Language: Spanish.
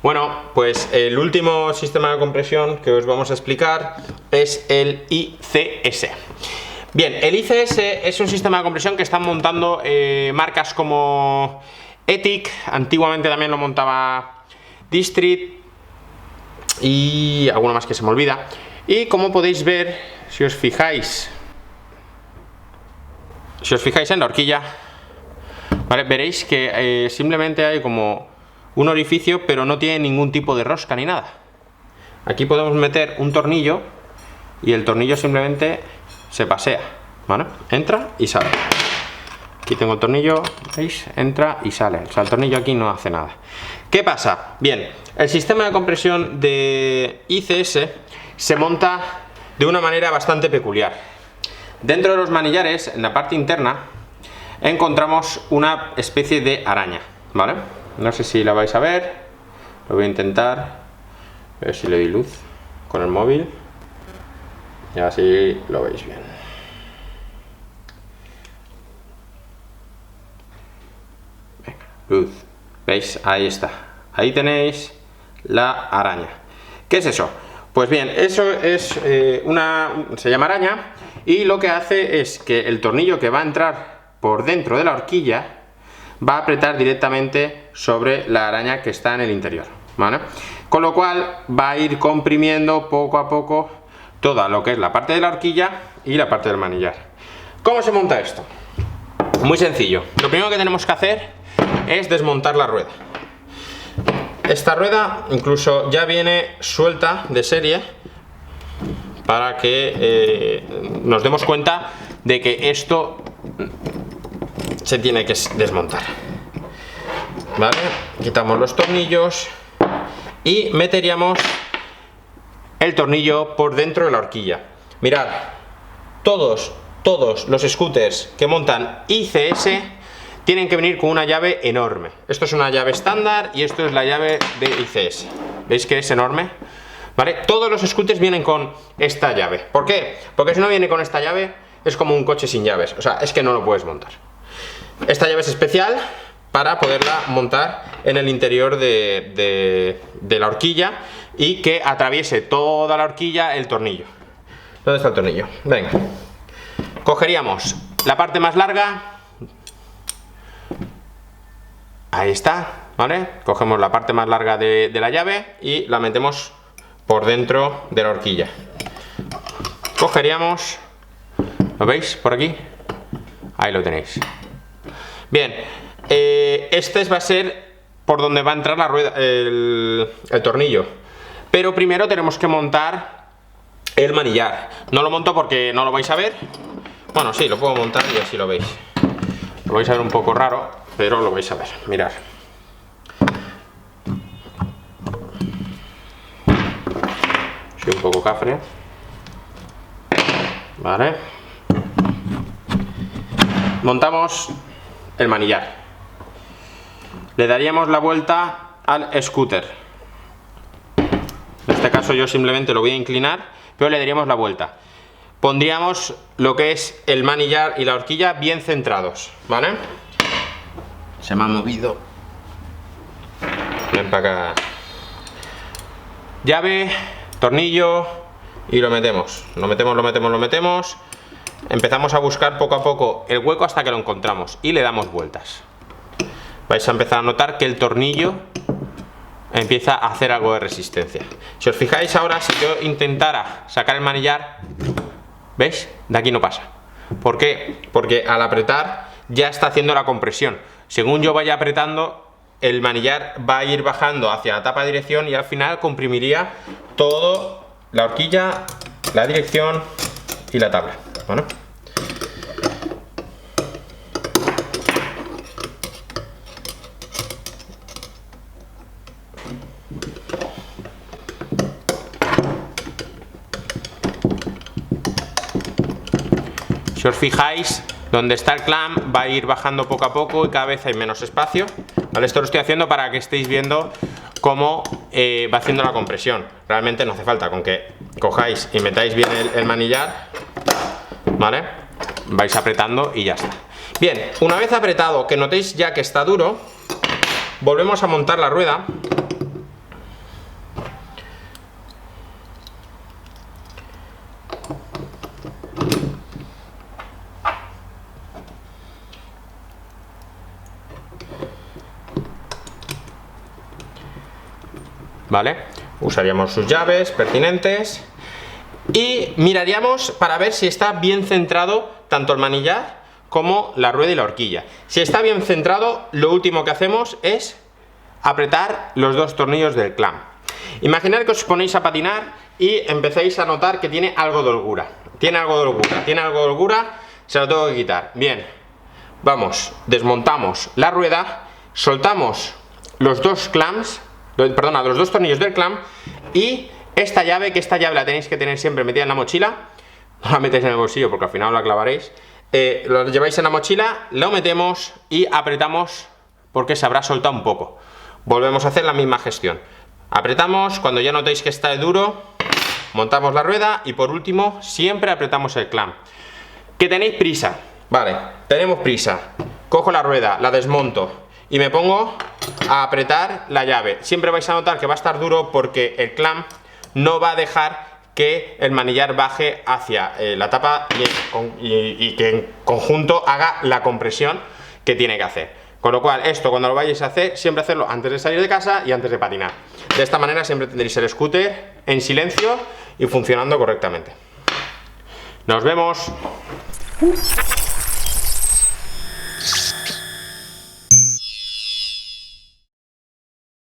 Bueno, pues el último sistema de compresión que os vamos a explicar es el ICS. Bien, el ICS es un sistema de compresión que están montando marcas como Ethic, antiguamente también lo montaba District y alguno más que se me olvida. Y como podéis ver, si os fijáis en la horquilla, ¿vale? Veréis que simplemente hay como un orificio, pero no tiene ningún tipo de rosca ni nada. Aquí podemos meter un tornillo y el tornillo simplemente se pasea, ¿vale? Entra y sale. Aquí tengo el tornillo, ¿veis? Entra y sale. O sea, el tornillo aquí no hace nada. ¿Qué pasa? Bien, el sistema de compresión de ICS se monta de una manera bastante peculiar. Dentro de los manillares, en la parte interna, encontramos una especie de araña, ¿vale? No sé si la vais a ver, lo voy a intentar, a ver si le doy luz con el móvil y así lo veis bien. Venga, luz, ¿veis? Ahí está, ahí tenéis la araña. ¿Qué es eso? Pues bien, eso es se llama araña, y lo que hace es que el tornillo que va a entrar por dentro de la horquilla va a apretar directamente sobre la araña que está en el interior, ¿vale? Con lo cual va a ir comprimiendo poco a poco toda lo que es la parte de la horquilla y la parte del manillar. ¿Cómo se monta esto? Muy sencillo. Lo primero que tenemos que hacer es desmontar la rueda. Esta rueda incluso ya viene suelta de serie para que nos demos cuenta de que esto se tiene que desmontar, ¿vale? Quitamos los tornillos y meteríamos el tornillo por dentro de la horquilla. Mirad, todos los scooters que montan ICS tienen que venir con una llave enorme. Esto es una llave estándar y esto es la llave de ICS. ¿Veis que es enorme? ¿Vale? Todos los scooters vienen con esta llave. ¿Por qué? Porque si no viene con esta llave es como un coche sin llaves. O sea, es que no lo puedes montar. Esta llave es especial para poderla montar en el interior de la horquilla y que atraviese toda la horquilla el tornillo. ¿Dónde está el tornillo? Venga. Cogeríamos la parte más larga. Ahí está, ¿vale? Cogemos la parte más larga de la llave y la metemos por dentro de la horquilla. Cogeríamos, ¿lo veis por aquí? Ahí lo tenéis. Bien, este va a ser por donde va a entrar la rueda, el tornillo. Pero primero tenemos que montar el manillar. No lo monto porque no lo vais a ver. Bueno, sí, lo puedo montar y así lo veis. Lo vais a ver un poco raro, pero lo vais a ver. Mirad. Soy un poco cafre. Vale. Montamos el manillar. Le daríamos la vuelta al scooter. En este caso yo simplemente lo voy a inclinar, pero le daríamos la vuelta. Pondríamos lo que es el manillar y la horquilla bien centrados, ¿vale? Se me ha movido. Ven para acá. Llave, tornillo y lo metemos. Lo metemos. Empezamos a buscar poco a poco el hueco hasta que lo encontramos y le damos vueltas. Vais a empezar a notar que el tornillo empieza a hacer algo de resistencia. Si os fijáis ahora, si yo intentara sacar el manillar, ¿veis? De aquí no pasa. ¿Por qué? Porque al apretar ya está haciendo la compresión. Según yo vaya apretando, el manillar va a ir bajando hacia la tapa de dirección y al final comprimiría todo, la horquilla, la dirección y la tabla. Bueno. Si os fijáis, donde está el clamp va a ir bajando poco a poco y cada vez hay menos espacio. ¿Vale? Esto lo estoy haciendo para que estéis viendo cómo va haciendo la compresión. Realmente no hace falta, con que cojáis y metáis bien el manillar, ¿vale? Vais apretando y ya está. Bien, una vez apretado, que notéis ya que está duro, volvemos a montar la rueda ¿vale? Usaríamos sus llaves pertinentes y miraríamos para ver si está bien centrado tanto el manillar como la rueda y la horquilla. Si está bien centrado, lo último que hacemos es apretar los dos tornillos del clamp. Imaginad que os ponéis a patinar y empezáis a notar que tiene algo de holgura. Tiene algo de holgura, se lo tengo que quitar. Bien, vamos, desmontamos la rueda, soltamos los dos clamps, perdona, los dos tornillos del clamp y esta llave, que esta llave la tenéis que tener siempre metida en la mochila, no la metéis en el bolsillo porque al final la clavaréis, lo lleváis en la mochila, lo metemos y apretamos porque se habrá soltado un poco. Volvemos a hacer la misma gestión. Apretamos, cuando ya notéis que está duro, montamos la rueda y por último siempre apretamos el clamp. Que tenéis prisa, vale, tenemos prisa. Cojo la rueda, la desmonto y me pongo a apretar la llave. Siempre vais a notar que va a estar duro porque el clamp no va a dejar que el manillar baje hacia la tapa y que en conjunto haga la compresión que tiene que hacer. Con lo cual, esto cuando lo vayáis a hacer, siempre hacerlo antes de salir de casa y antes de patinar. De esta manera siempre tendréis el scooter en silencio y funcionando correctamente. Nos vemos.